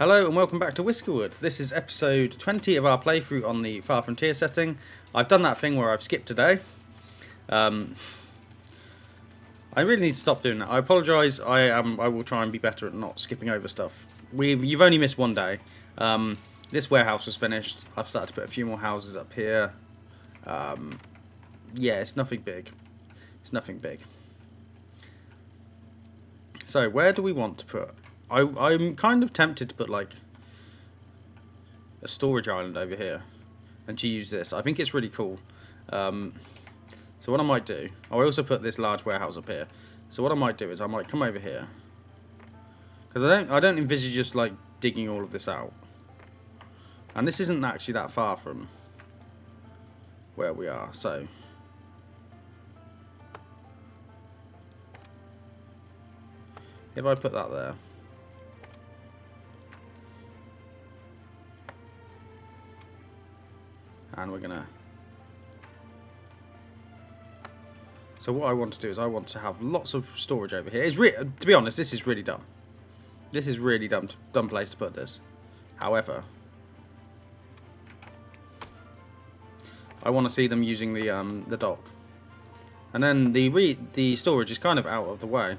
Hello and welcome back to Whiskerwood. This is episode 20 of our playthrough on the Far Frontier setting. I've done that thing where I've skipped today. I really need to stop doing that. I apologise. I will try and be better at not skipping over stuff. You've only missed one day. This warehouse was finished. I've started to put a few more houses up here. Yeah, it's nothing big. It's nothing big. So where do we want to put? I'm kind of tempted to put like a storage island over here and to use this. I think it's really cool. So what I might do, I also put this large warehouse up here. So what I might do is I might come over here because I don't envisage just like digging all of this out. And this isn't actually that far from where we are. So if I put that there. And we're gonna. So what I want to do is I want to have lots of storage over here. To be honest, this is really dumb. This is really dumb place to put this. However, I want to see them using the dock, and then the storage is kind of out of the way.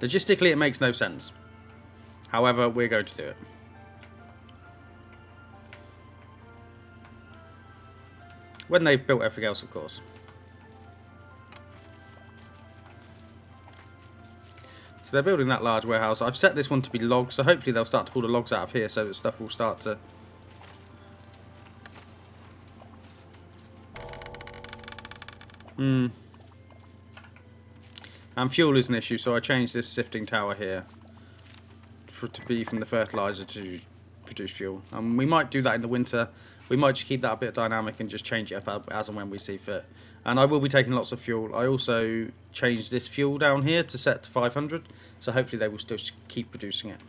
Logistically, it makes no sense. However, we're going to do it. When they've built everything else, of course. So they're building that large warehouse. I've set this one to be logs, so hopefully they'll start to pull the logs out of here so that stuff will start to... And fuel is an issue, so I changed this sifting tower here to be from the fertilizer to produce fuel. And we might do that in the winter. We might just keep that a bit dynamic and just change it up as and when we see fit. And I will be taking lots of fuel. I also changed this fuel down here to set to 500, so hopefully they will still keep producing it.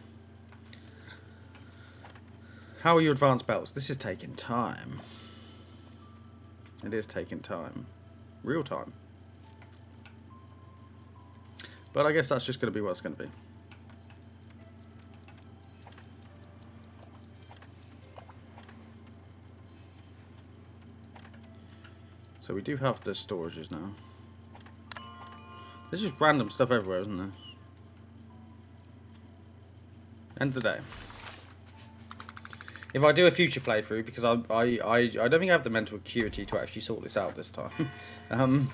How are your advanced belts? This is taking time. It is taking time. Real time. But I guess that's just going to be what it's going to be. So we do have the storages now. There's just random stuff everywhere, isn't there? End of the day. If I do a future playthrough, because I don't think I have the mental acuity to actually sort this out this time.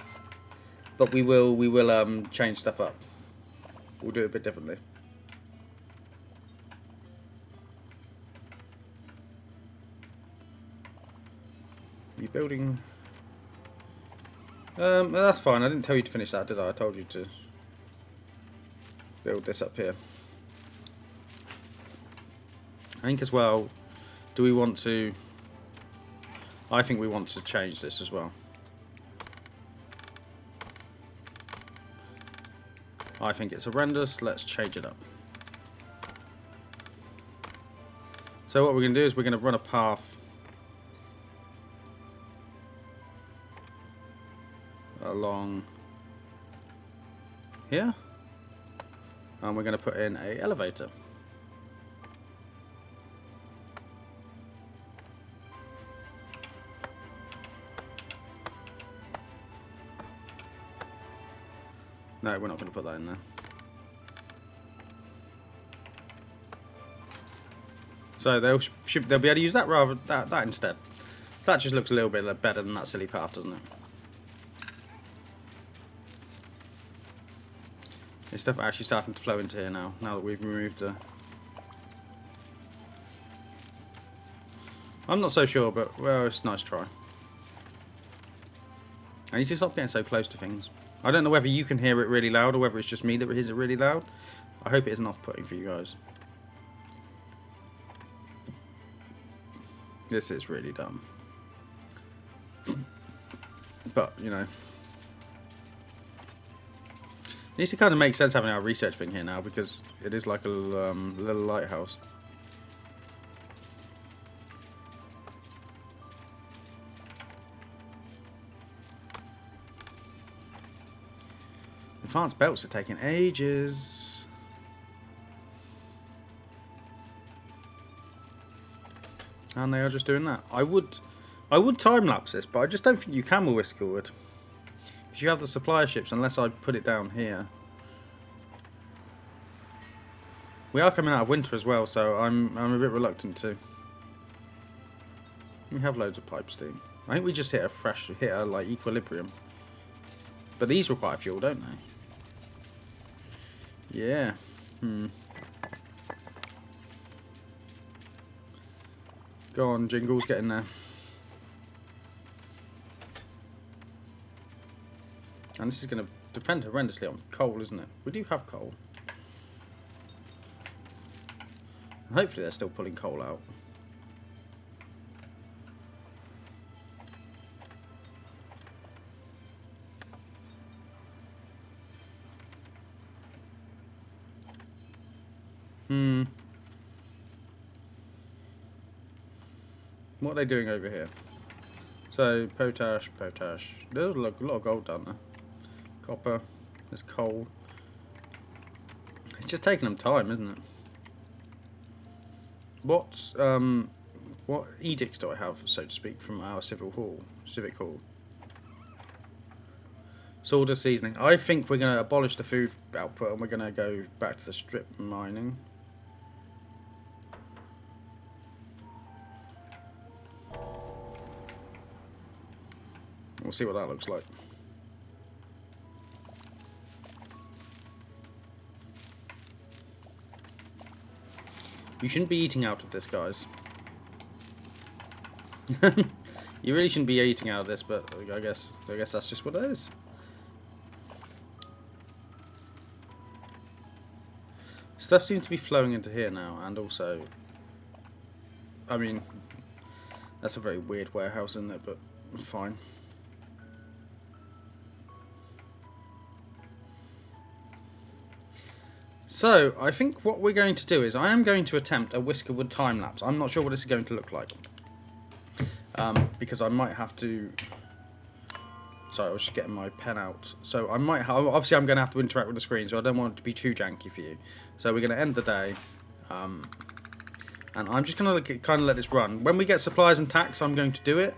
But we will change stuff up. We'll do it a bit differently. You building? That's fine. I didn't tell you to finish that, did I? I told you to build this up here. I think as well. Do we want to? I think we want to change this as well. I think it's horrendous. Let's change it up. So what we're going to do is we're going to run a path along here, and we're going to put in an elevator. No, we're not going to put that in there. So they'll be able to use that rather that instead. So that just looks a little bit better than that silly path, doesn't it? This stuff actually starting to flow into here now that we've removed the... I'm not so sure, but well, it's a nice try. I need to stop getting so close to things. I don't know whether you can hear it really loud or whether it's just me that hears it really loud. I hope it isn't off-putting for you guys. This is really dumb. But, you know. It needs to kind of make sense having our research thing here now because it is like a little lighthouse. Advanced belts are taking ages. And they are just doing that. I would time lapse this, but I just don't think you can with Whiskerwood. Because you have the supply ships unless I put it down here. We are coming out of winter as well, so I'm a bit reluctant to. We have loads of pipe steam. I think we just hit a like equilibrium. But these require fuel, don't they? Yeah. Go on, Jingles, get in there. And this is going to depend horrendously on coal, isn't it? We do have coal. And hopefully they're still pulling coal out. What are they doing over here? So, potash. There's a lot of gold down there. Copper. There's coal. It's just taking them time, isn't it? What edicts do I have, so to speak, from our civic hall? Sawdust seasoning. I think we're going to abolish the food output and we're going to go back to the strip mining. We'll see what that looks like. You shouldn't be eating out of this, guys. You really shouldn't be eating out of this, but I guess that's just what it is. Stuff seems to be flowing into here now, and also, I mean, that's a very weird warehouse, isn't it? But fine. So, I think what we're going to do is I am going to attempt a Whiskerwood time lapse. I'm not sure what this is going to look like. Because I might have to... Sorry, I was just getting my pen out. So, I might have... Obviously, I'm going to have to interact with the screen, so I don't want it to be too janky for you. So, we're going to end the day. And I'm just going to kind of let this run. When we get supplies and tax, I'm going to do it.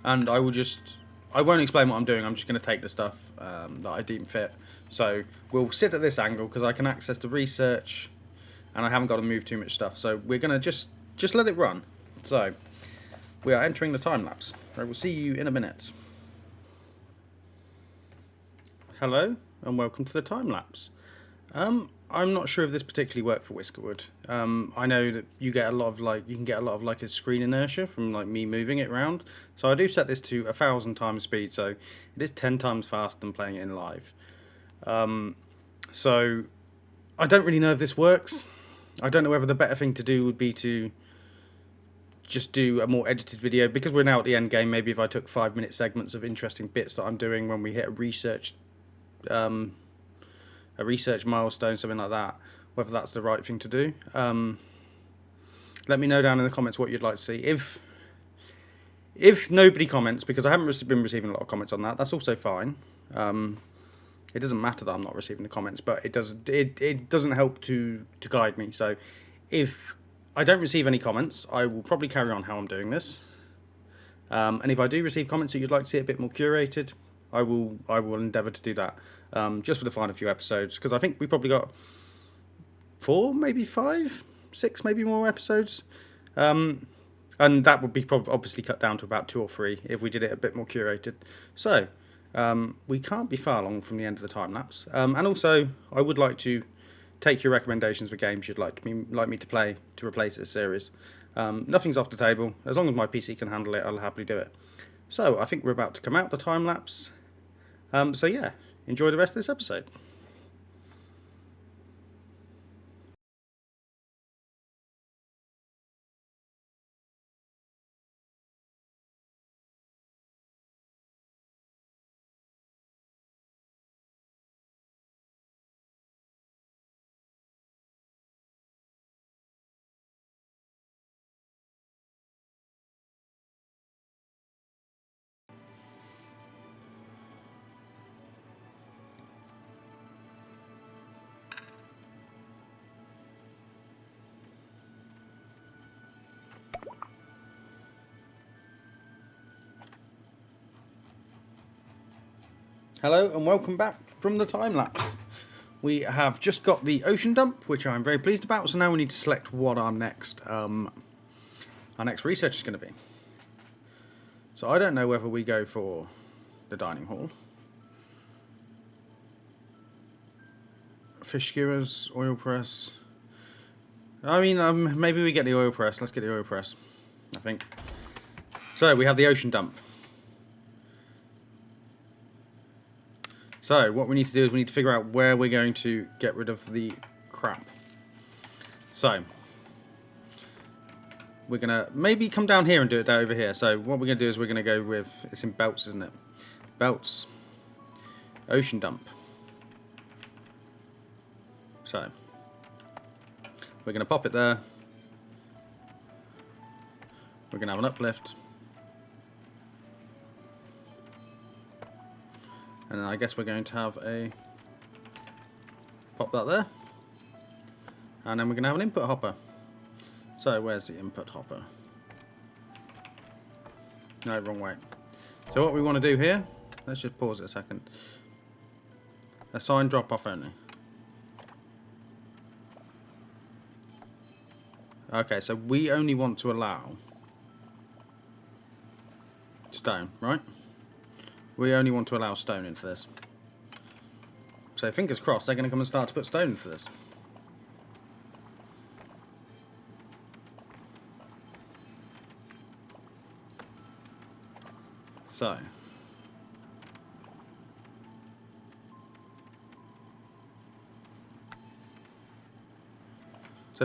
And I will just... I won't explain what I'm doing. I'm just going to take the stuff that I deem fit. So we'll sit at this angle because I can access the research and I haven't got to move too much stuff. So we're going to just let it run. So we are entering the time lapse. I will see you in a minute. Hello and welcome to the time lapse. I'm not sure if this particularly worked for Whiskerwood. I know that you can get a lot of a screen inertia from me moving it around. So I do set this to 1,000 times speed, so it is 10 times faster than playing it in live. So I don't really know if this works. I don't know whether the better thing to do would be to just do a more edited video, because we're now at the end game. Maybe if I took 5-minute segments of interesting bits that I'm doing when we hit a research milestone, something like that, whether that's the right thing to do. Let me know down in the comments what you'd like to see. If nobody comments, because I haven't been receiving a lot of comments on that, that's also fine. It doesn't matter that I'm not receiving the comments, but it doesn't help to guide me. So if I don't receive any comments, I will probably carry on how I'm doing this. And if I do receive comments that you'd like to see a bit more curated, I will endeavour to do that. Just for the final few episodes, because I think we probably got 4, maybe 5, 6, maybe more episodes. And that would be obviously cut down to about 2 or 3 if we did it a bit more curated. So we can't be far long from the end of the time lapse. And also, I would like to take your recommendations for games you'd like me to play to replace this series. Nothing's off the table. As long as my PC can handle it, I'll happily do it. So I think we're about to come out the time lapse. So yeah, enjoy the rest of this episode. Hello and welcome back from the time lapse. We have just got the ocean dump, which I'm very pleased about. So now we need to select what our next research is going to be. So I don't know whether we go for the dining hall, fish skewers, oil press. I mean, maybe we get the oil press. Let's get the oil press, I think. So we have the ocean dump. So what we need to do is we need to figure out where we're going to get rid of the crap. So we're going to maybe come down here and do it over here. So what we're going to do is we're going to go with, it's in belts, isn't it? Belts. Ocean dump. So we're going to pop it there. We're going to have an uplift. And then I guess we're going to have a pop that there. And then we're going to have an input hopper. So where's the input hopper? No, wrong way. So what we want to do here, let's just pause it a second. Assign drop off only. Okay, so we only want to allow stone, right? We only want to allow stone into this. So fingers crossed they're going to come and start to put stone into this. So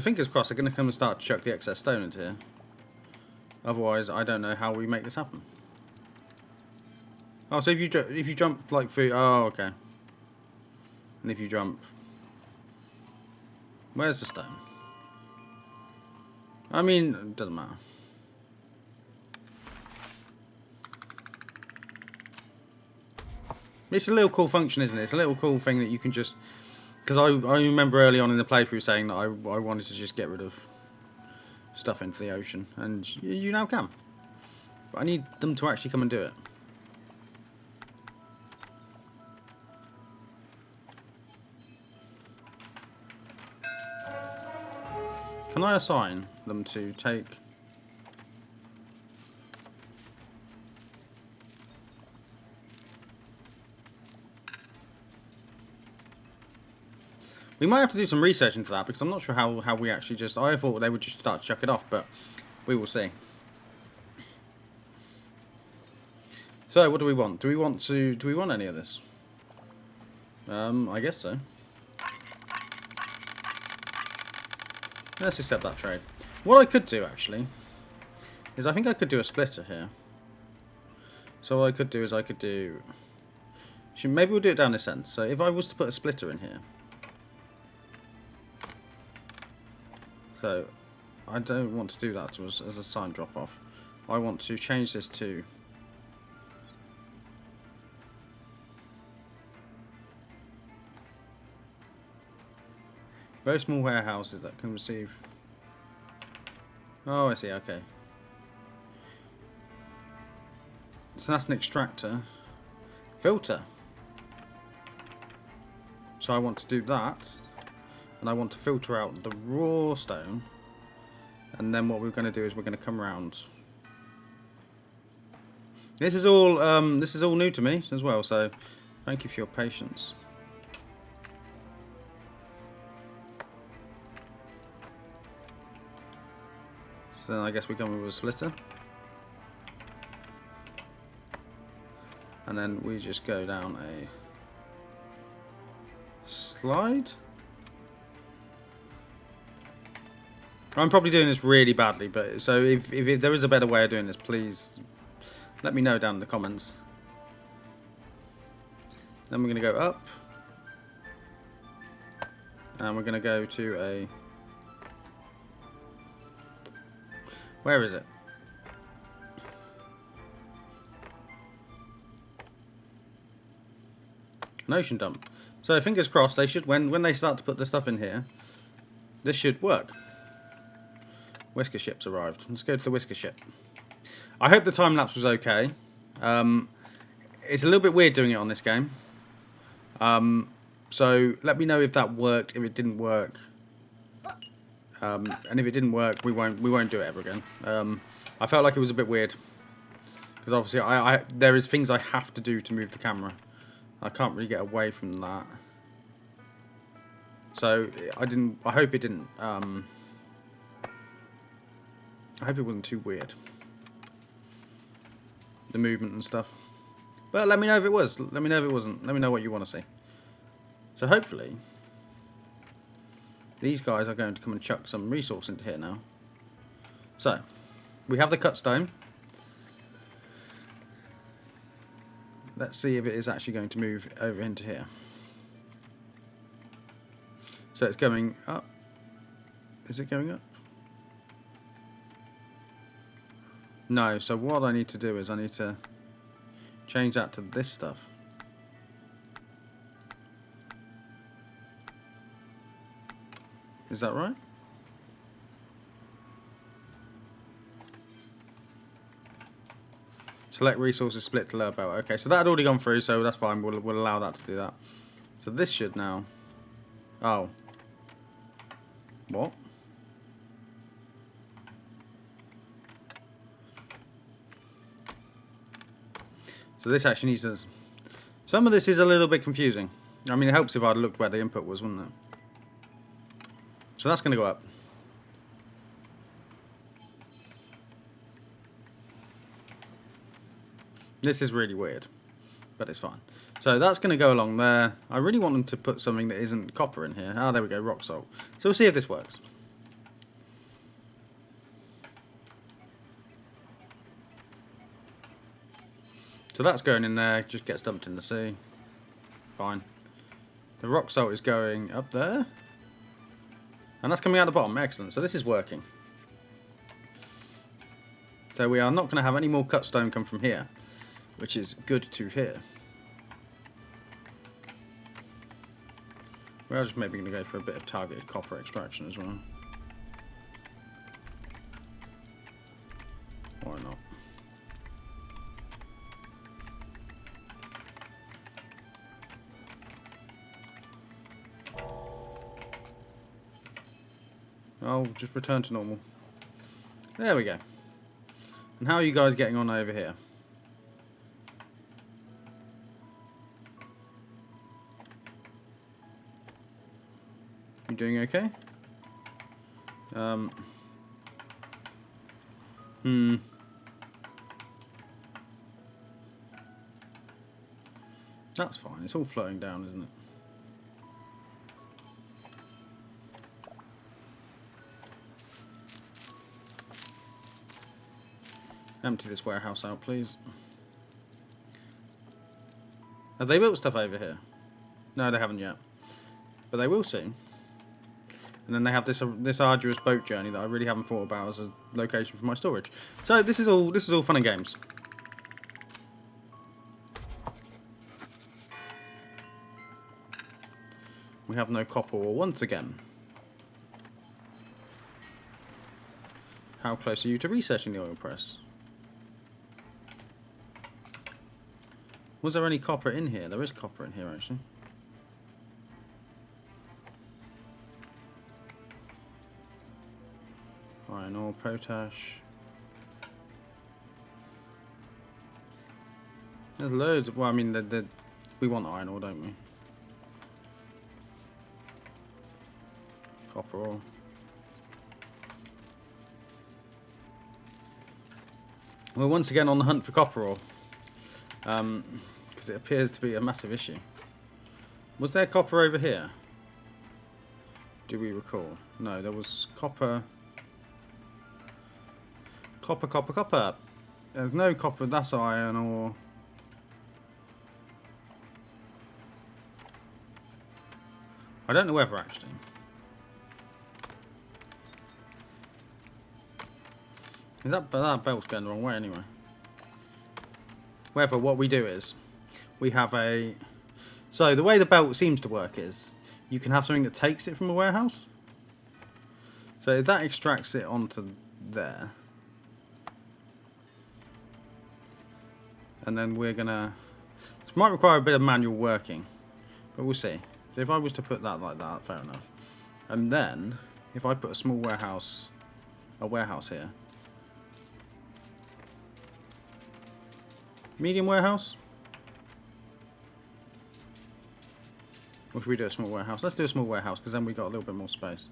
fingers crossed they're going to come and start to chuck the excess stone into here. Otherwise I don't know how we make this happen. Oh, so if you jump like through, oh okay. And if you jump, where's the stone? I mean, it doesn't matter. It's a little cool function, isn't it? It's a little cool thing that you can just, because I remember early on in the playthrough saying that I wanted to just get rid of stuff into the ocean, and you now can. But I need them to actually come and do it. Can I assign them to take... We might have to do some research into that, because I'm not sure how we actually just... I thought they would just start to chuck it off, but we will see. So, what do we want? Do we want any of this? I guess so. Let's accept that trade. What I could do, actually, is I think I could do a splitter here. So what I could do is I could do... Maybe we'll do it down this end. So if I was to put a splitter in here... So I don't want to do that as a sign drop off. I want to change this to... Very small warehouses that can receive... Oh, I see, okay. So that's an extractor. Filter. So I want to do that. And I want to filter out the raw stone. And then what we're going to do is we're going to come around. This is all new to me as well, so thank you for your patience. So then I guess we come with a splitter. And then we just go down a slide. I'm probably doing this really badly, but so if there is a better way of doing this, please let me know down in the comments. Then we're going to go up. And we're going to go to a... Where is it? An ocean dump. So fingers crossed they should, when they start to put the stuff in here, this should work. Whisker ship's arrived. Let's go to the whisker ship. I hope the time lapse was okay. It's a little bit weird doing it on this game. So let me know if that worked, if it didn't work, and if it didn't work, we won't do it ever again. I felt like it was a bit weird because obviously there is things I have to do to move the camera. I can't really get away from that. So I hope it didn't. I hope it wasn't too weird. The movement and stuff. But let me know if it was. Let me know if it wasn't. Let me know what you want to see. So hopefully, these guys are going to come and chuck some resource into here now. So, we have the cut stone. Let's see if it is actually going to move over into here. So it's going up. Is it going up? No, so what I need to do is I need to change that to this stuff. Is that right? Select resources, split to lower belt. Okay, so that had already gone through, so that's fine. We'll allow that to do that. So this should now... Oh. What? So this actually needs to... Some of this is a little bit confusing. I mean, it helps if I'd looked where the input was, wouldn't it? So that's going to go up. This is really weird, but it's fine. So that's going to go along there. I really want them to put something that isn't copper in here. Ah, there we go, rock salt. So we'll see if this works. So that's going in there, just gets dumped in the sea. Fine. The rock salt is going up there. And that's coming out the bottom. Excellent. So this is working. So we are not going to have any more cut stone come from here, which is good to hear. We're just maybe going to go for a bit of targeted copper extraction as well. Why not? Oh, just return to normal. There we go. And how are you guys getting on over here? You doing okay? That's fine. It's all flowing down, isn't it? Empty this warehouse out, please. Have they built stuff over here? No, they haven't yet. But they will soon. And then they have this arduous boat journey that I really haven't thought about as a location for my storage. So this is all fun and games. We have no copper ore once again. How close are you to researching the oil press? Was there any copper in here? There is copper in here, actually. Iron ore, potash. There's loads of... Well, I mean, we want iron ore, don't we? Copper ore. We're once again on the hunt for copper ore. Because it appears to be a massive issue. Was there copper over here? Do we recall? No, there was copper. Copper. There's no copper, that's iron ore. I don't know whether actually. That belt's going the wrong way anyway. Whether what we do is, we have a... So the way the belt seems to work is, you can have something that takes it from a warehouse. So if that extracts it onto there. And then we're gonna... This might require a bit of manual working. But we'll see. So if I was to put that like that, fair enough. And then, if I put a warehouse here. Medium warehouse? Or should we do a small warehouse? Let's do a small warehouse, because then we got a little bit more space.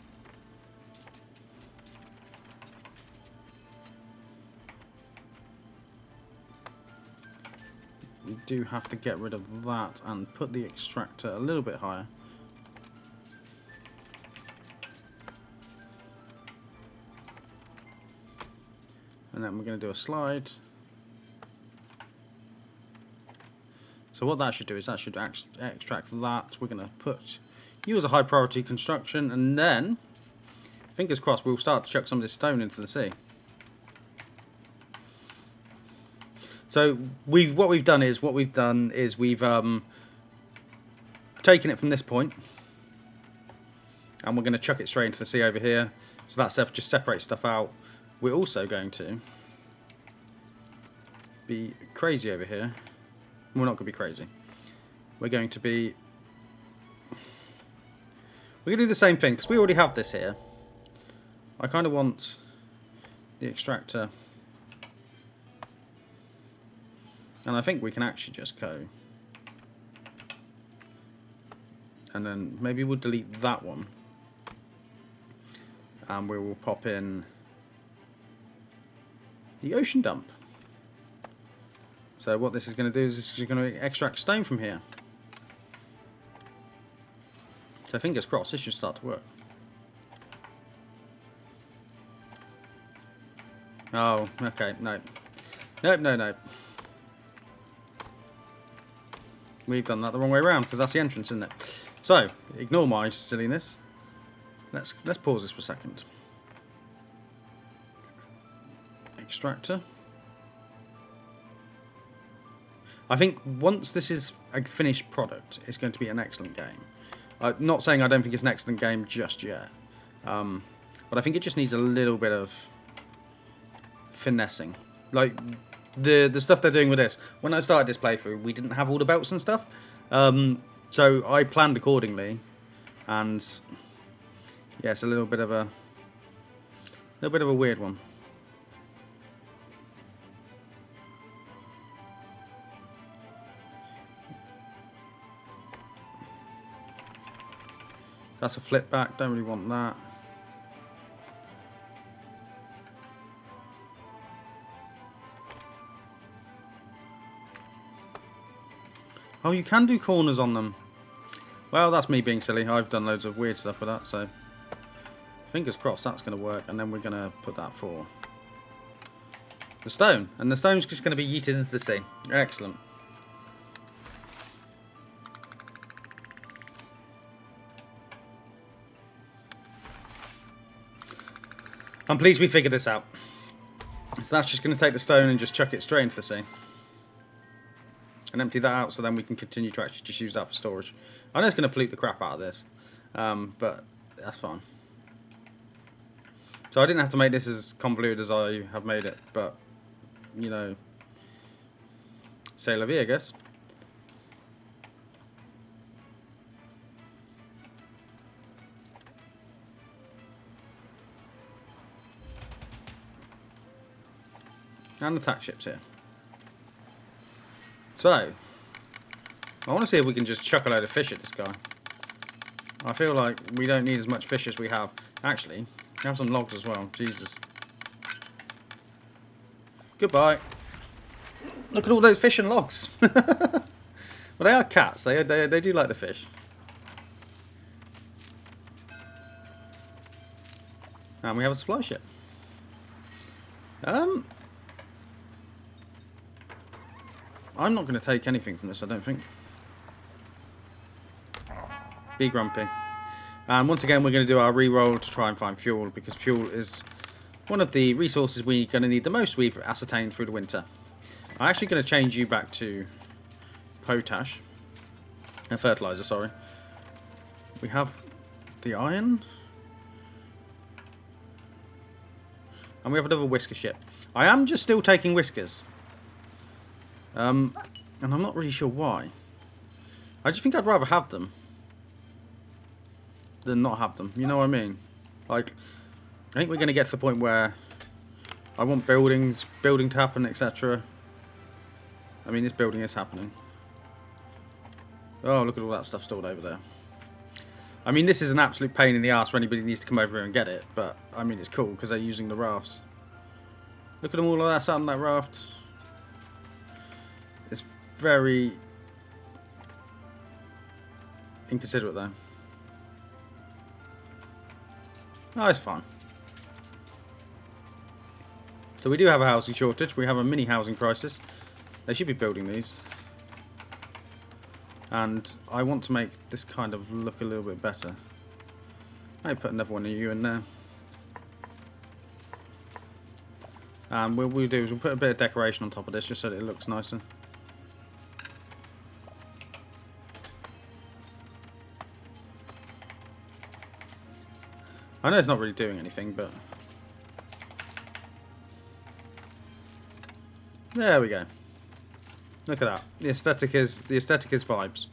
We do have to get rid of that and put the extractor a little bit higher. And then we're going to do a slide. So what that should do is that should extract that. We're going to put you as a high priority construction, and then, fingers crossed, we'll start to chuck some of this stone into the sea. So what we've done is we've taken it from this point, and we're going to chuck it straight into the sea over here. So that just separates stuff out. We're also going to be crazy over here. We're not going to be crazy. We're going to do the same thing, because we already have this here. I kind of want the extractor. And I think we can actually just go. And then maybe we'll delete that one. And we will pop in the ocean dump. So what this is going to do is it's going to extract stone from here. So fingers crossed, this should start to work. Oh, okay, no. Nope, no. We've done that the wrong way around, because that's the entrance, isn't it? So, ignore my silliness. Let's pause this for a second. Extractor. I think once this is a finished product, it's going to be an excellent game. I'm not saying I don't think it's an excellent game just yet. But I think it just needs a little bit of finessing. Like, the stuff they're doing with this. When I started this playthrough, we didn't have all the belts and stuff. So I planned accordingly. And yeah, it's a little bit of a weird one. That's a flip back, don't really want that. Oh, you can do corners on them. Well, that's me being silly. I've done loads of weird stuff with that, so fingers crossed that's going to work. And then we're going to put that for the stone. And the stone's just going to be yeeted into the sea. Excellent. I'm pleased we figured this out. So that's just going to take the stone and just chuck it straight into the sea. And empty that out, so then we can continue to actually just use that for storage. I know it's going to pollute the crap out of this, but that's fine. So I didn't have to make this as convoluted as I have made it, but, you know, c'est la vie, I guess. And attack ships here. So, I want to see if we can just chuck a load of fish at this guy. I feel like we don't need as much fish as we have. Actually, we have some logs as well. Jesus. Goodbye. Look at all those fish and logs. Well, they are cats. They do like the fish. And we have a supply ship. I'm not going to take anything from this, I don't think. Be grumpy. And once again, we're going to do our re-roll to try and find fuel, because fuel is one of the resources we're going to need the most. We've ascertained through the winter. I'm actually going to change you back to potash. Fertilizer, sorry. We have the iron. And we have another whisker ship. I am just still taking whiskers. And I'm not really sure why. I just think I'd rather have them than not have them. You know what I mean? Like, I think we're going to get to the point where I want building to happen, etc. I mean, this building is happening. Oh, look at all that stuff stored over there. I mean, this is an absolute pain in the ass for anybody who needs to come over here and get it. But, I mean, it's cool because they're using the rafts. Look at them all of that sat on that raft. It's very inconsiderate, though. Oh, it's fine. So we do have a housing shortage. We have a mini housing crisis. They should be building these. And I want to make this kind of look a little bit better. I put another one of you in there. And what we'll do is we'll put a bit of decoration on top of this just so that it looks nicer. I know it's not really doing anything, but there we go. Look at that. The aesthetic is vibes.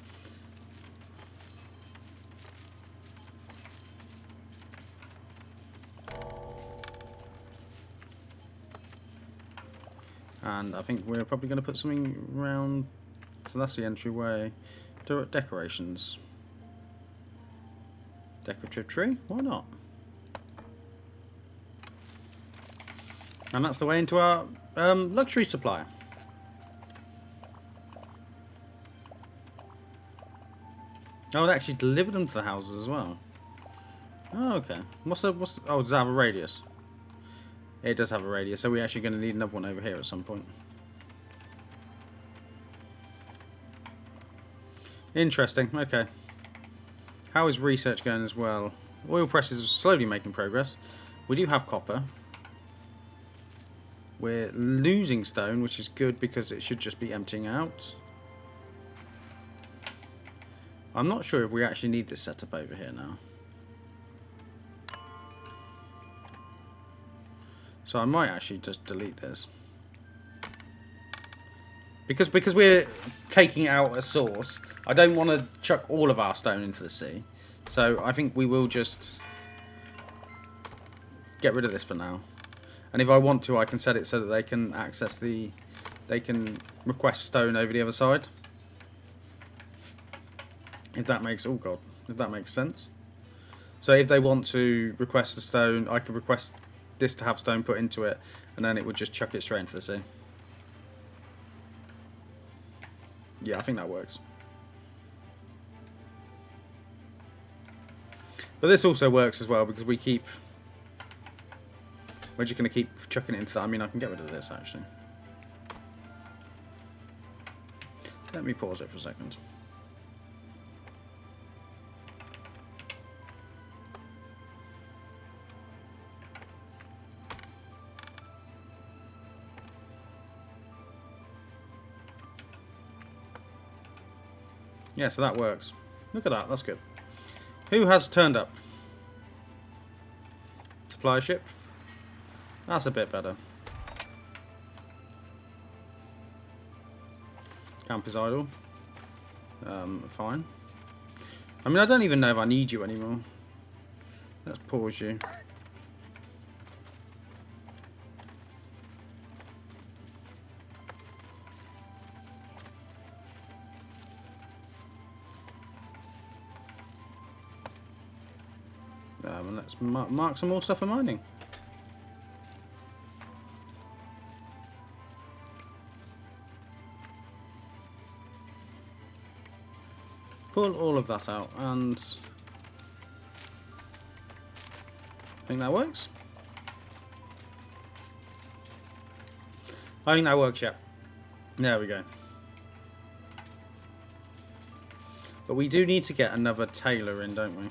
And I think we're probably going to put something around. So that's the entryway. Decorations. Decorative tree? Why not? And that's the way into our luxury supplier. Oh, they actually delivered them to the houses as well. Oh, okay. Oh, does it have a radius? It does have a radius, so we're actually going to need another one over here at some point. Interesting, okay. How is research going as well? Oil presses are slowly making progress. We do have copper. We're losing stone, which is good because it should just be emptying out. I'm not sure if we actually need this setup over here now. So I might actually just delete this. Because we're taking out a source, I don't want to chuck all of our stone into the sea. So I think we will just get rid of this for now. And if I want to, I can set it so that they can access they can request stone over the other side. If that makes, oh god, if that makes sense. So if they want to request a stone, I could request this to have stone put into it, and then it would just chuck it straight into the sea. Yeah, I think that works. But this also works as well because we're just going to keep chucking it into that. I mean, I can get rid of this actually. Let me pause it for a second. Yeah, so that works. Look at that, that's good. Who has turned up? Supply ship. That's a bit better. Camp is idle. Fine. I mean, I don't even know if I need you anymore. Let's pause you. And let's mark some more stuff for mining. Pull all of that out, and I think that works. I think that works, yeah. There we go. But we do need to get another tailor in, don't we?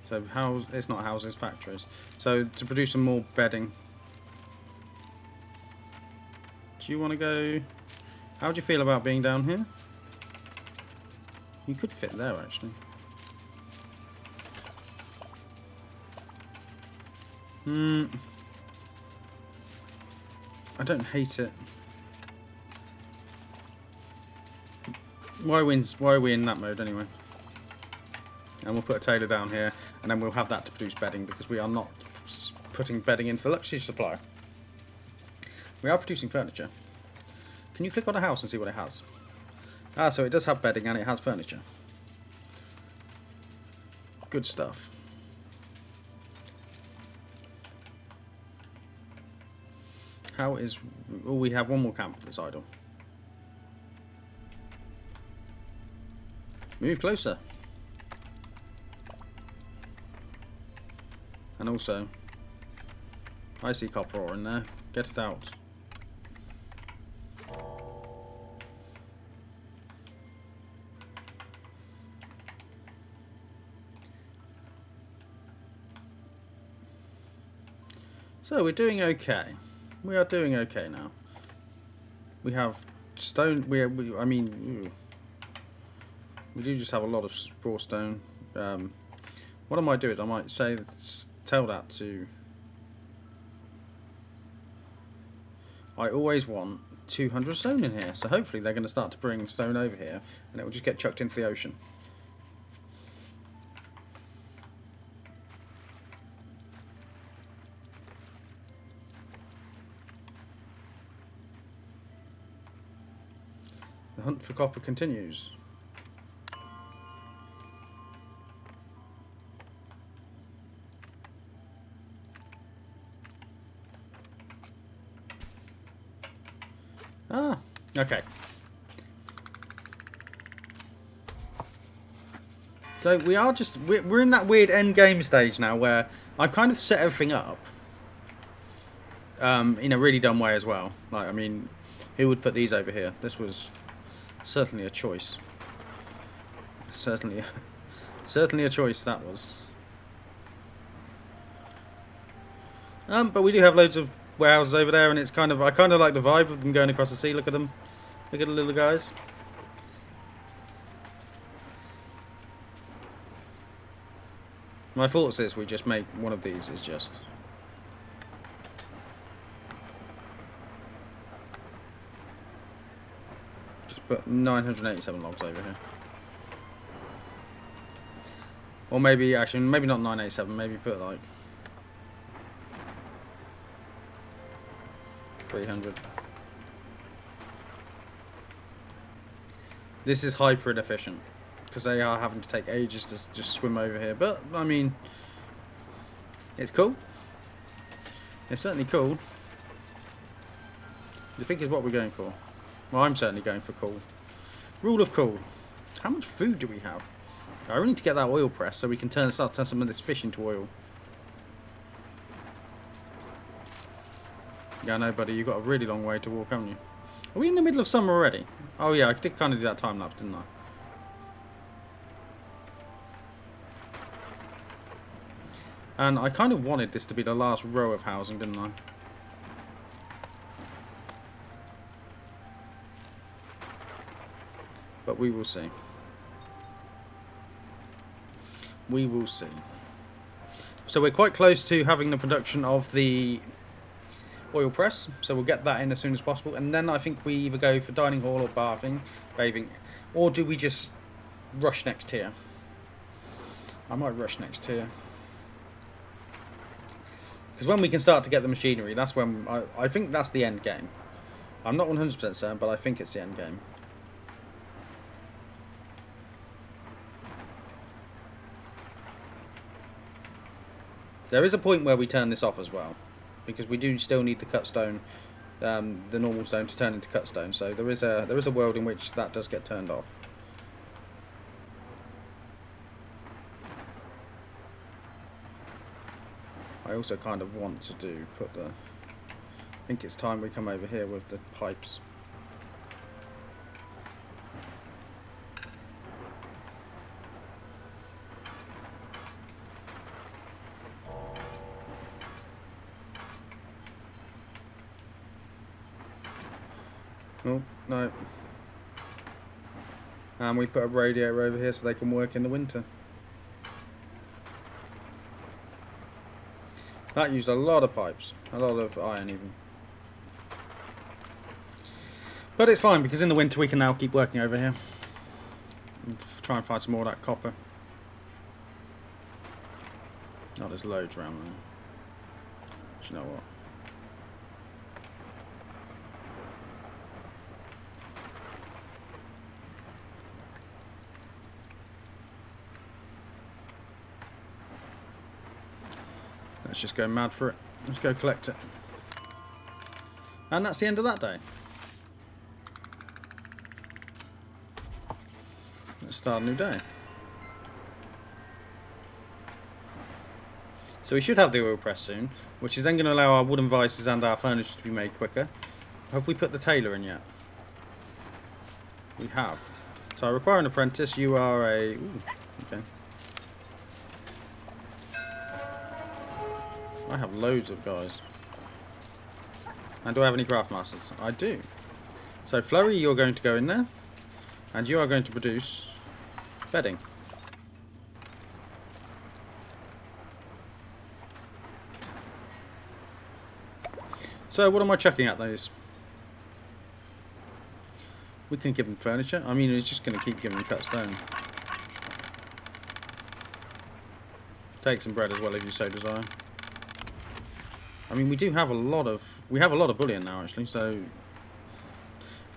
So it's not houses, factories. So to produce some more bedding. Do you want to go? How do you feel about being down here? You could fit there actually. I don't hate it. Why are we in that mode anyway? And we'll put a tailor down here, and then we'll have that to produce bedding, because we are not putting bedding into the luxury supply. We are producing furniture. Can you click on a house and see what it has? Ah, so it does have bedding and it has furniture. Good stuff. How is... Oh, we have one more camp that's idle. Move closer. And also, I see copper ore in there. Get it out. So we're doing okay. We are doing okay now. We have stone. I mean, we do just have a lot of raw stone. What I might do is I might tell that to. I always want 200 stone in here, so hopefully they're going to start to bring stone over here, and it will just get chucked into the ocean. The hunt for copper continues. Ah, okay. So we are just we're in that weird end game stage now where I've kind of set everything up in a really dumb way as well. Like, I mean, who would put these over here? This was certainly a choice. Certainly a choice that was. But we do have loads of warehouses over there, and it's kind of, I kind of like the vibe of them going across the sea. Look at them. Look at the little guys. My thoughts is we just make one of these is just put 987 logs over here. Or maybe, actually, maybe not 987, maybe put like 300. This is hyper inefficient because they are having to take ages to just swim over here. But, I mean, it's cool. It's certainly cool. I think is what we're going for. Well, I'm certainly going for cool. Rule of cool. How much food do we have? I really need to get that oil press so we can start to turn some of this fish into oil. Yeah, I know, buddy. You've got a really long way to walk, haven't you? Are we in the middle of summer already? Oh, yeah. I did kind of do that time lapse, didn't I? And I kind of wanted this to be the last row of housing, didn't I? But we will see. We will see. So we're quite close to having the production of the oil press, so we'll get that in as soon as possible, and then I think we either go for dining hall or bathing, or do we just rush next tier? I might rush next tier, because when we can start to get the machinery, that's when I think that's the end game. I'm not 100% certain, but I think it's the end game. There is a point where we turn this off as well, because we do still need the cut stone, the normal stone, to turn into cut stone. So there is a world in which that does get turned off. I also kind of want to I think it's time we come over here with the pipes. Oh, no. And we put a radiator over here so they can work in the winter. That used a lot of pipes. A lot of iron even. But it's fine because in the winter we can now keep working over here. Try and find some more of that copper. Oh, there's loads around there. Do you know what? Let's just go mad for it. Let's go collect it. And that's the end of that day. Let's start a new day. So we should have the oil press soon, which is then going to allow our wooden vices and our furniture to be made quicker. Have we put the tailor in yet? We have. So I require an apprentice. You are a... Ooh, okay. I have loads of guys. And do I have any craft masters? I do. So Flurry, you're going to go in there. And you are going to produce bedding. So what am I chucking at those? We can give them furniture. I mean, it's just going to keep giving them cut stone. Take some bread as well if you so desire. I mean, we do have a lot of... We have a lot of bullion now, actually, so...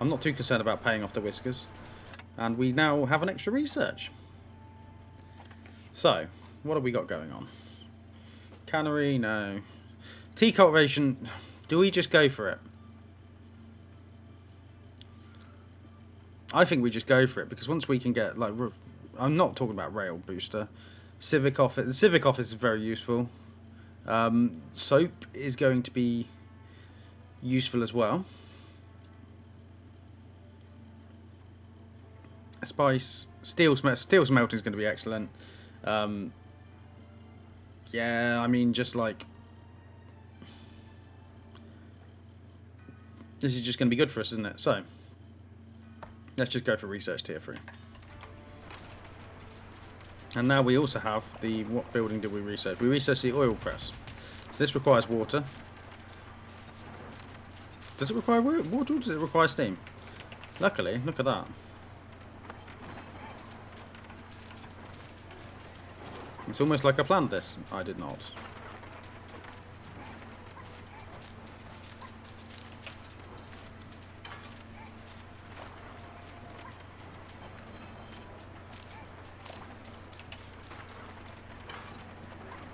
I'm not too concerned about paying off the Whiskers. And we now have an extra research. So, what have we got going on? Cannery, no. Tea cultivation... Do we just go for it? I think we just go for it, because once we can get, like, I'm not talking about rail booster. Civic office. The civic office is very useful. Soap is going to be useful as well. Spice, steel smelting is going to be excellent. Yeah, I mean, just like... This is just going to be good for us, isn't it? So, let's just go for research tier 3. And now we also have the... What building did we research? We researched the oil press. So this requires water. Does it require water or does it require steam? Luckily, look at that. It's almost like I planned this. I did not.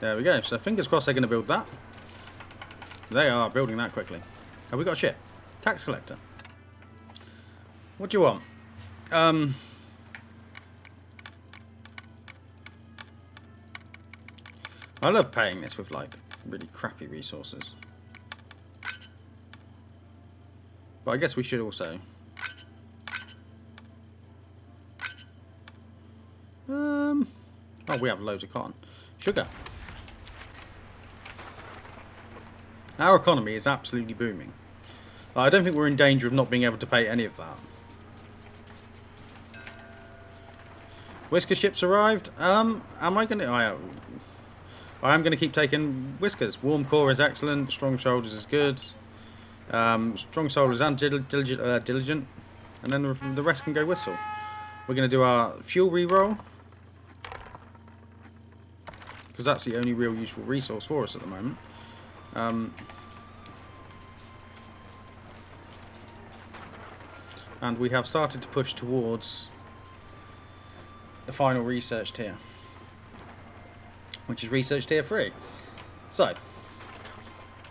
There we go. So fingers crossed they're going to build that. They are building that quickly. Have we got shit? Tax collector. What do you want? I love paying this with like really crappy resources. But I guess we should also... Oh, we have loads of cotton. Sugar. Our economy is absolutely booming. I don't think we're in danger of not being able to pay any of that. Whisker ships arrived. Am I going to... I am going to keep taking Whiskers. Warm core is excellent. Strong shoulders is good. Strong shoulders and diligent. And then the rest can go whistle. We're going to do our fuel reroll. Because that's the only real useful resource for us at the moment. And we have started to push towards the final research tier, which is research tier 3. So,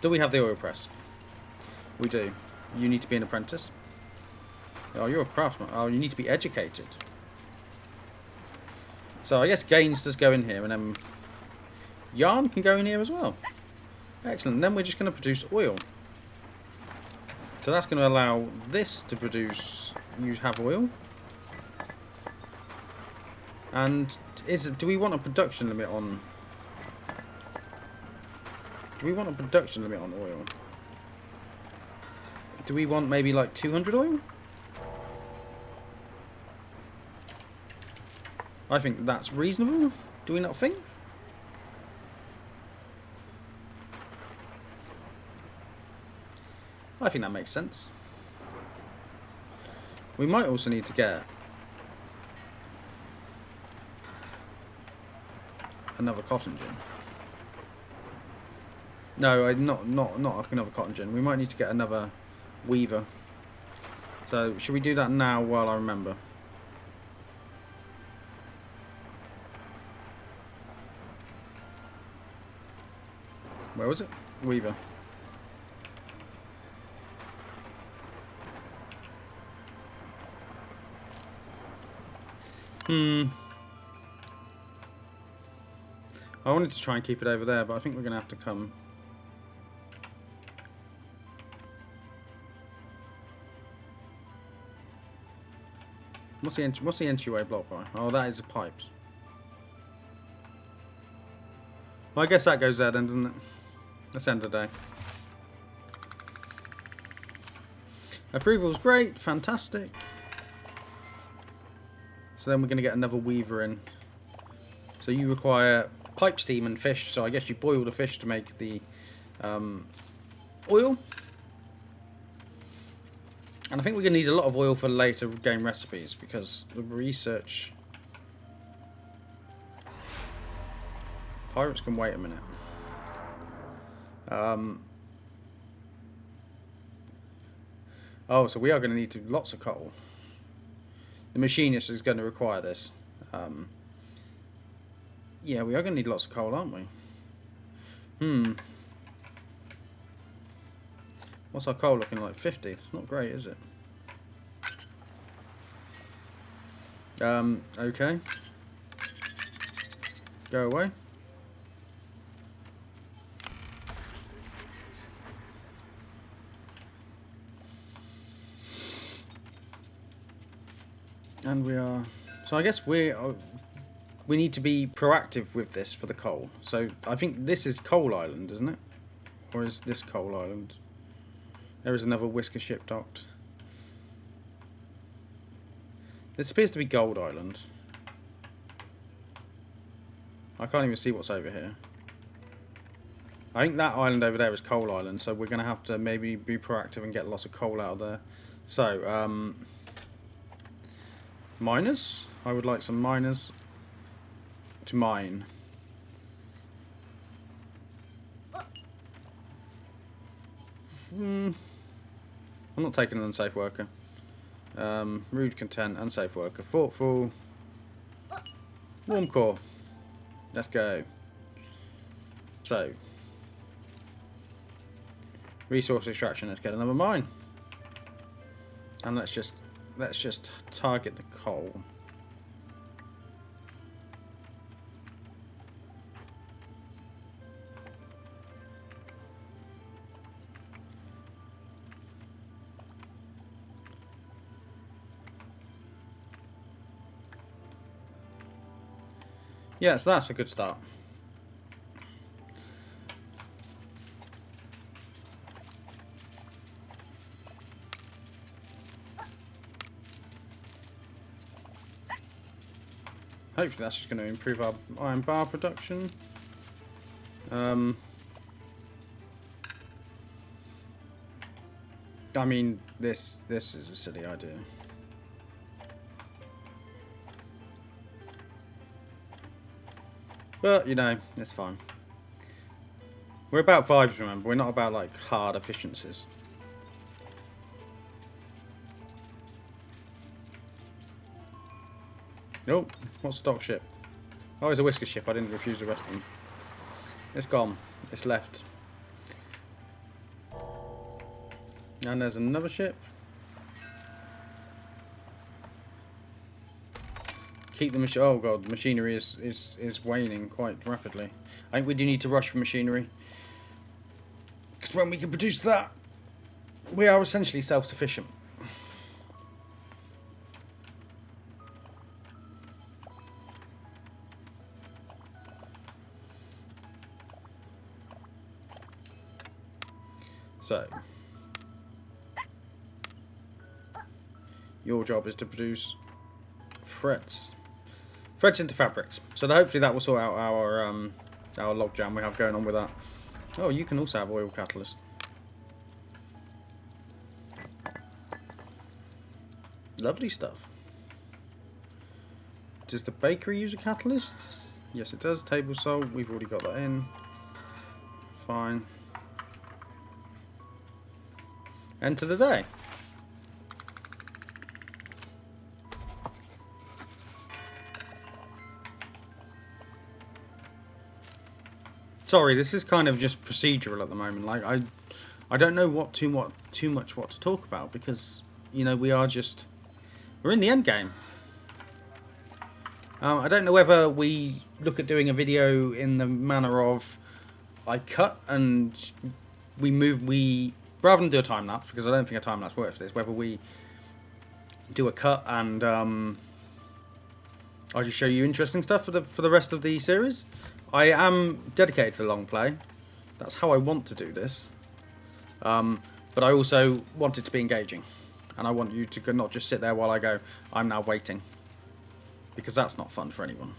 do we have the oil press? We do. You need to be an apprentice. Oh, you're a craftsman. Oh, you need to be educated. So I guess Gaines does go in here, and then yarn can go in here as well. Excellent. And then we're just going to produce oil. So that's going to allow this to produce... You have oil. And do we want a production limit on... Do we want a production limit on oil? Do we want maybe like 200 oil? I think that's reasonable. Do we not think? I think that makes sense. We might also need to get... another cotton gin. No, not another cotton gin. We might need to get another weaver. So should we do that now while I remember? Where was it? Weaver. I wanted to try and keep it over there, but I think we're going to have to come. What's the entryway blocked by? Oh, that is the pipes. Well, I guess that goes there then, doesn't it? That's the end of the day. Approval's great, fantastic. So then we're going to get another weaver in. So you require pipe steam and fish, so I guess you boil the fish to make the oil. And I think we're going to need a lot of oil for later game recipes, because the research... Pirates can wait a minute. Oh, so we are going to need lots of coal. The machinist is going to require this. Yeah, we are going to need lots of coal, aren't we? What's our coal looking like? 50. It's not great, is it? Okay. Go away. And we are... So I guess we need to be proactive with this for the coal. So I think this is Coal Island, isn't it? Or is this Coal Island? There is another whisker ship docked. This appears to be Gold Island. I can't even see what's over here. I think that island over there is Coal Island, so we're going to have to maybe be proactive and get lots of coal out of there. So, miners? I would like some miners to mine. I'm not taking an unsafe worker. Rude, content, unsafe worker. Thoughtful. Warm core. Let's go. So. Resource extraction. Let's get another mine. And let's just target the coal. Yeah, so that's a good start. Hopefully that's just going to improve our iron bar production. I mean, this is a silly idea. But, you know, it's fine. We're about vibes, remember. We're not about, like, hard efficiencies. Oh, what's the dock ship? Oh, it's a whisker ship. I didn't refuse the rest of them. It's gone. It's left. And there's another ship. Keep the machine. Oh god, the machinery is waning quite rapidly. I think we do need to rush for machinery. Because when we can produce that, we are essentially self-sufficient. So, your job is to produce frets. Frets into fabrics. So hopefully that will sort out our logjam we have going on with that. Oh, you can also have oil catalyst. Lovely stuff. Does the bakery use a catalyst? Yes, it does. Table salt. We've already got that in. Fine. Enter the day. Sorry, this is kind of just procedural at the moment. Like I don't know too much what to talk about because we're in the end game. I don't know whether we look at doing a video in the manner of I cut and we rather than do a time lapse, because I don't think a time lapse works for this. Whether we do a cut and I'll just show you interesting stuff for the rest of the series. I am dedicated for long play. That's how I want to do this. But I also want it to be engaging, and I want you to not just sit there while I go, I'm now waiting, because that's not fun for anyone.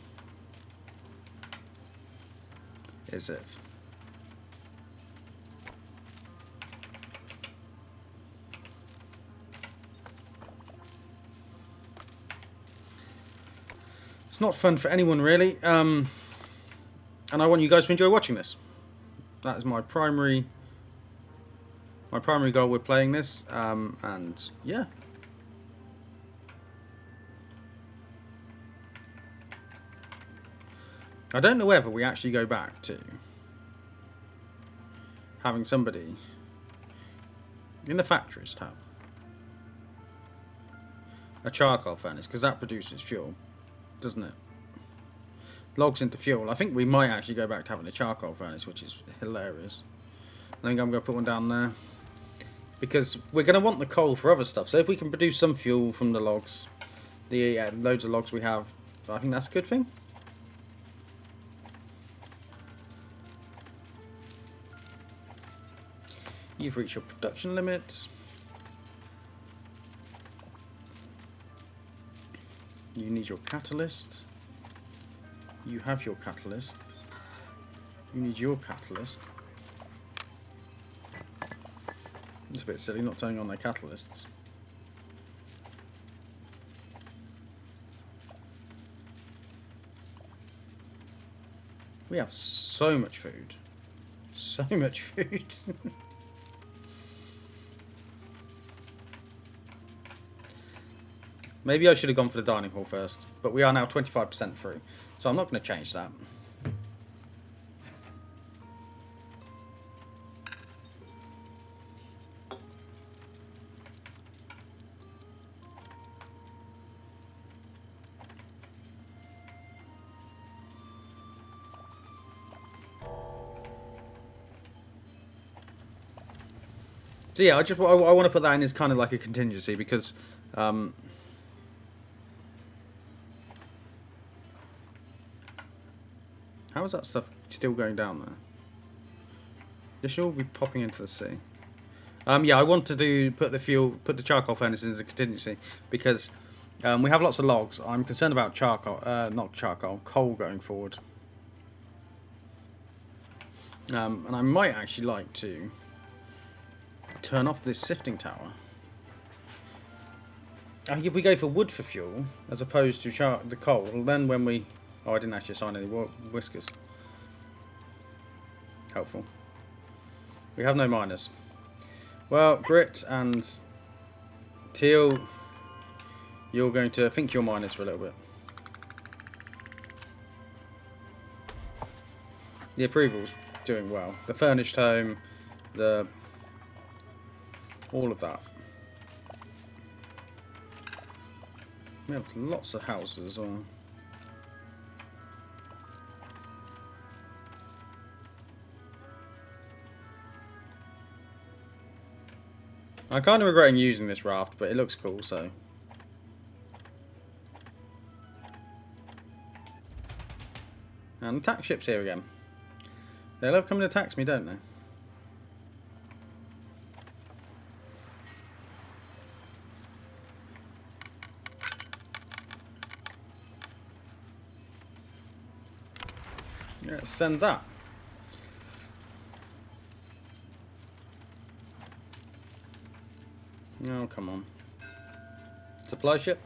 Is it? It's not fun for anyone really, and I want you guys to enjoy watching this. That is my primary goal with playing this, and yeah. I don't know whether we actually go back to having somebody in the factories tab a charcoal furnace, because that produces fuel, doesn't it? Logs into fuel. I think we might actually go back to having a charcoal furnace, which is hilarious. I think I'm going to put one down there, because we're going to want the coal for other stuff. So if we can produce some fuel from the logs, the loads of logs we have, I think that's a good thing. You've reached your production limit. You need your catalyst. You have your catalyst. You need your catalyst. It's a bit silly not turning on their catalysts. We have so much food. So much food. Maybe I should have gone for the dining hall first, but we are now 25% through, so I'm not going to change that. So yeah, I want to put that in as kind of like a contingency, because how is that stuff still going down there? This should all be popping into the sea. Yeah, I want to put the charcoal furnace in as a contingency, because we have lots of logs. I'm concerned about coal going forward. And I might actually like to turn off this sifting tower. If we go for wood for fuel as opposed to the coal, then when we... Oh, I didn't actually assign any whiskers. Helpful. We have no miners. Well, Grit and Teal, you're going to think you're miners for a little bit. The approval's doing well. The furnished home, all of that. We have lots of houses on. I'm kind of regretting using this raft, but it looks cool, so. And attack ships here again. They love coming to attack me, don't they? Let's send that. Oh, come on. Supply ship.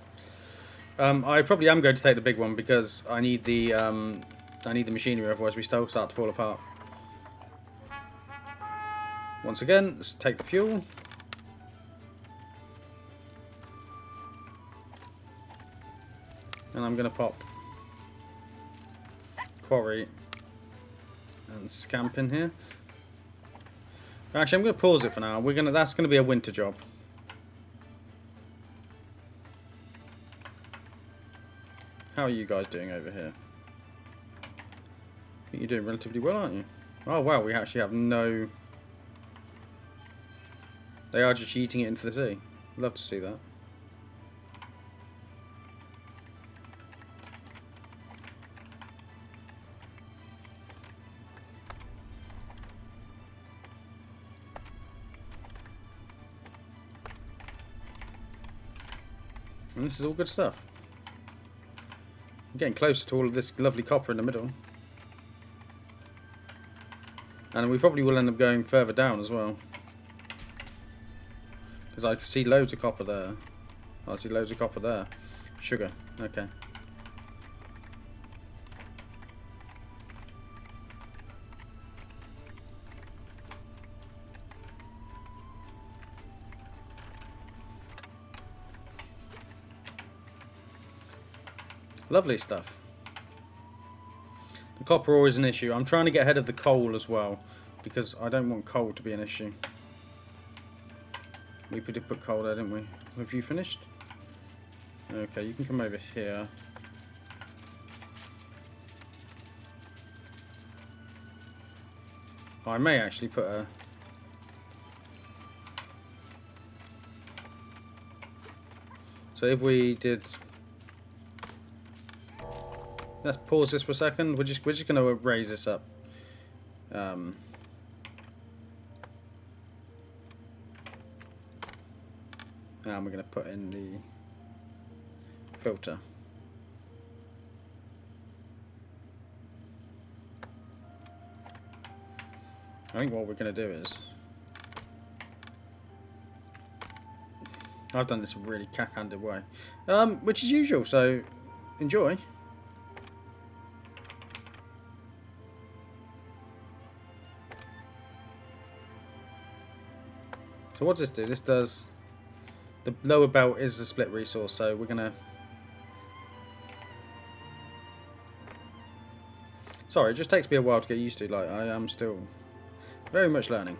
I probably am going to take the big one, because I need the I need the machinery, otherwise we still start to fall apart. Once again, let's take the fuel. And I'm going to pop quarry and scamp in here. Actually, I'm going to pause it for now. That's going to be a winter job. How are you guys doing over here? I think you're doing relatively well, aren't you? Oh wow, we actually have no... They are just yeeting it into the sea. Love to see that. And this is all good stuff. I'm getting closer to all of this lovely copper in the middle. And we probably will end up going further down as well. Because I can see loads of copper there. I see loads of copper there. Sugar. Okay. Lovely stuff. The copper ore is an issue. I'm trying to get ahead of the coal as well, because I don't want coal to be an issue. We did put coal there, didn't we? Have you finished? Okay, you can come over here. I may actually put a... So if we did... Let's pause this for a second. We're just going to raise this up. And we're going to put in the filter. I think what we're going to do is... I've done this a really cack-handed way. Which is usual, so enjoy. So what does this do? This does... The lower belt is a split resource, so we're going to... Sorry, it just takes me a while to get used to. Like, I am still very much learning.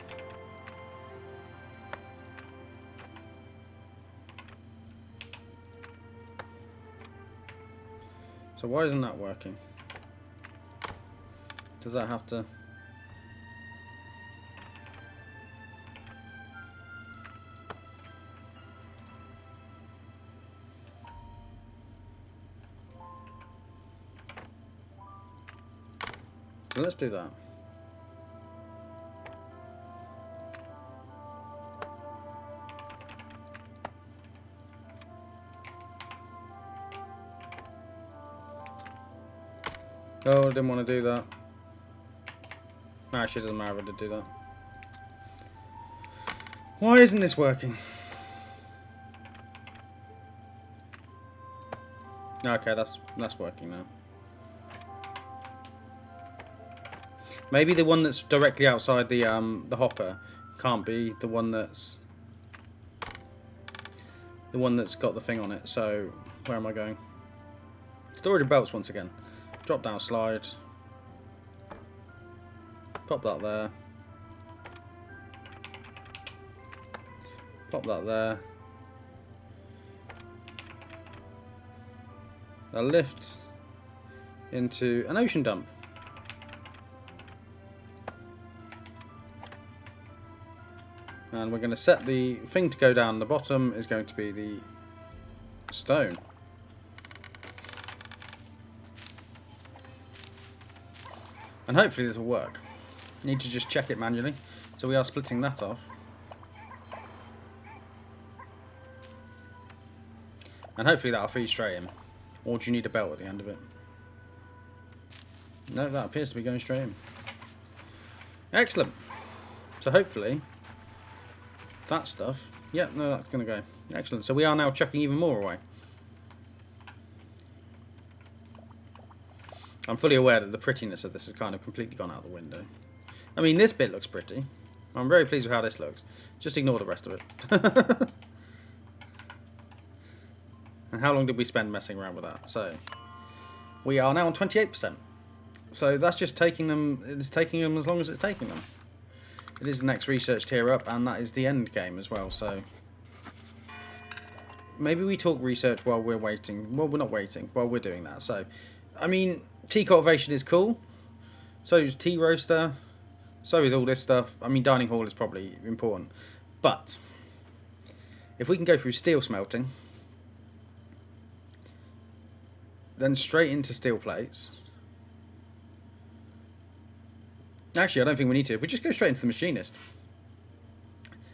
So why isn't that working? Does that have to... So let's do that. Oh, I didn't want to do that. Actually, it doesn't matter if I did do that. Why isn't this working? Okay, that's working now. Maybe the one that's directly outside the hopper can't be the one that's got the thing on it. So where am I going? Storage of belts once again. Drop down slide. Pop that there. Pop that there. A lift into an ocean dump. And we're going to set the thing to go down the bottom is going to be the stone. And hopefully this will work. Need to just check it manually. So we are splitting that off. And hopefully that'll feed straight in. Or do you need a belt at the end of it? No, that appears to be going straight in. Excellent. So hopefully... that stuff. Yeah, no, that's going to go. Excellent. So we are now chucking even more away. I'm fully aware that the prettiness of this has kind of completely gone out the window. I mean, this bit looks pretty. I'm very pleased with how this looks. Just ignore the rest of it. And how long did we spend messing around with that? So, we are now on 28%. So that's just taking them, it's taking them as long as it's taking them. It is the next research tier up, and that is the end game as well, so... Maybe we talk research while we're waiting. Well, we're not waiting, while we're doing that. So, I mean, tea cultivation is cool. So is tea roaster. So is all this stuff. I mean, dining hall is probably important. But, if we can go through steel smelting... Then straight into steel plates. Actually, I don't think we need to. If we just go straight into the machinist.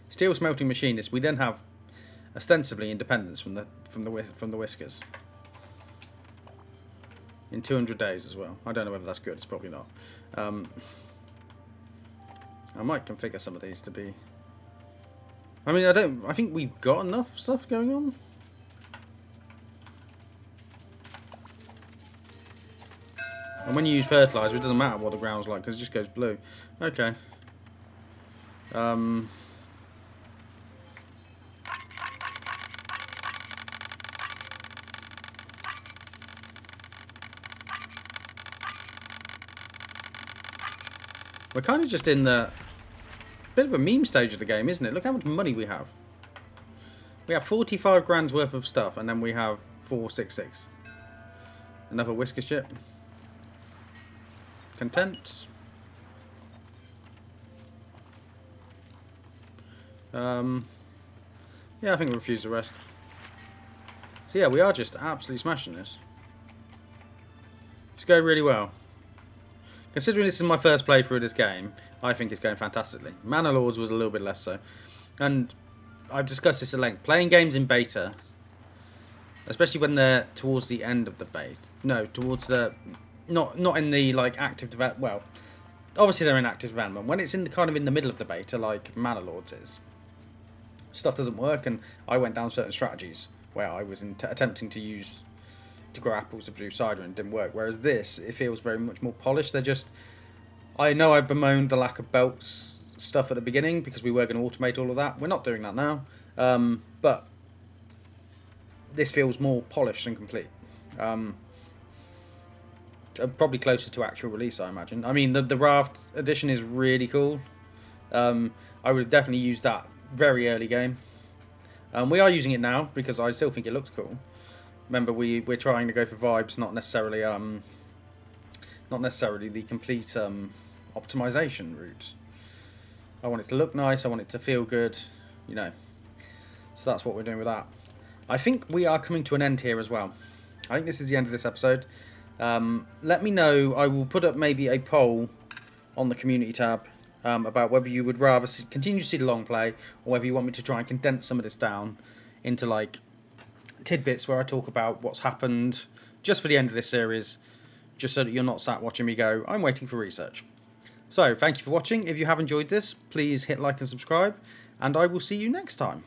Steel smelting machinist. We then have ostensibly independence from the whiskers. In 200 days as well. I don't know whether that's good. It's probably not. I might configure some of these to be. I mean, I think we've got enough stuff going on. And when you use fertilizer, it doesn't matter what the ground's like, because it just goes blue. Okay. We're kind of just in the bit of a meme stage of the game, isn't it? Look how much money we have. We have 45 grand's worth of stuff, and then we have 466. Another whisker ship. Content. Yeah, I think we'll refuse the rest. So yeah, we are just absolutely smashing this. It's going really well. Considering this is my first playthrough of this game, I think it's going fantastically. Manor Lords was a little bit less so. And I've discussed this at length. Playing games in beta, especially when they're towards the end of the beta. No, towards the... Not in the like active development. Well, obviously they're in active development. When it's in the kind of in the middle of the beta, like Manor Lords is, stuff doesn't work, and I went down certain strategies where I was attempting to grow apples to produce cider, and it didn't work. Whereas this, it feels very much more polished. They're just. I know I bemoaned the lack of belts stuff at the beginning because we were going to automate all of that. We're not doing that now, but this feels more polished and complete. Probably closer to actual release, I imagine. I mean, the Raft edition is really cool. I would have definitely used that very early game. We are using it now because I still think it looks cool. Remember, we're trying to go for vibes, not necessarily the complete optimization route. I want it to look nice. I want it to feel good. You know. So that's what we're doing with that. I think we are coming to an end here as well. I think this is the end of this episode. Let me know. I will put up maybe a poll on the community tab about whether you would rather continue to see the long play, or whether you want me to try and condense some of this down into like tidbits where I talk about what's happened just for the end of this series, just so that you're not sat watching me go, I'm waiting for research. So thank you for watching. If you have enjoyed this, please hit like and subscribe, and I will see you next time.